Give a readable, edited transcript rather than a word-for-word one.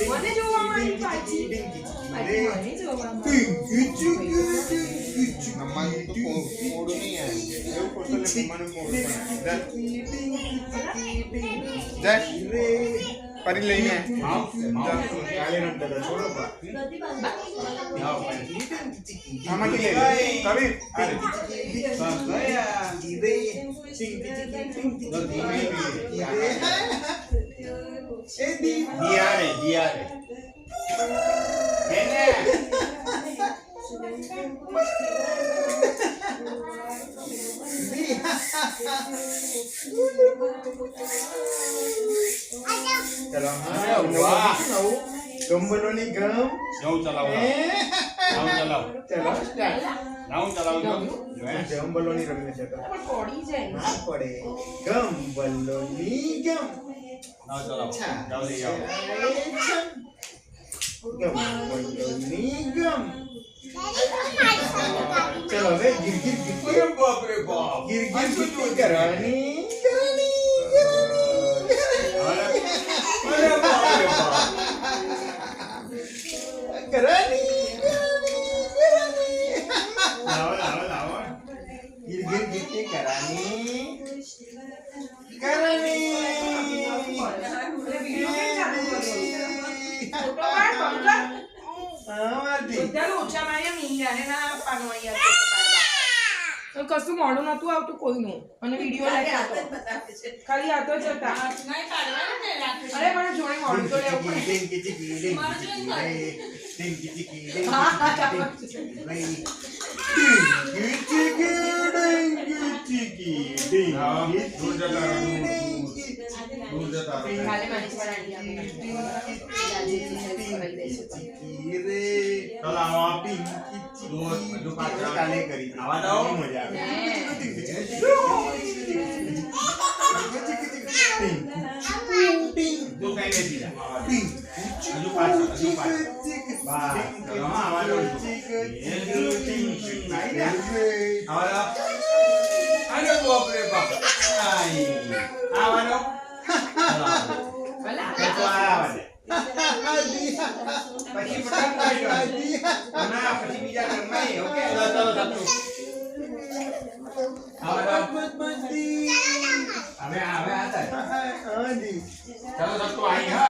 મને જોવામાં પાછી મને જોવામાં નમાનું તો મોડું નહીં આવે એવું કોતલે મમ્માનું મોડું જા પરી લઈને કાલે નંતર છોડો બા આમાં કે લે કબીર દિયારે એને चलो वाह गंबलोनी गम जाओ चलाओ चलो स्टार्ट नाउ चलाओ जो गंबलोनी रमने चलो પડી જાય ना पड़े गंबलोनी गम नाउ चलाओ जाओ ले जाओ गंबलोनी गम चलो वे गिर गिर गिर अरे बाप रे बाप गिर गिर गिर करानी अरे बाप रे बाप करानी लाओ लाओ लाओ गिर गिर गिर के करानी करानी કશું મોડું નતું આવતું કોઈનું અને વિડીયો લાગે ખાલી આ તો જતા અરે મને જોડે મોડું તો લેવું दूर जाता કાલે મારી चल आओ आप जो पास काले करी आवा दो मजा जो कहीं नहीं दिया जो पास बस चलो आवा दो ये आवा दो अरे बाप रे बाप आई आवा दो तो आवा दे પછી પટક કાઢ્યો ના પછી બીજા ઘરમાં ઓકે ચલો ચલો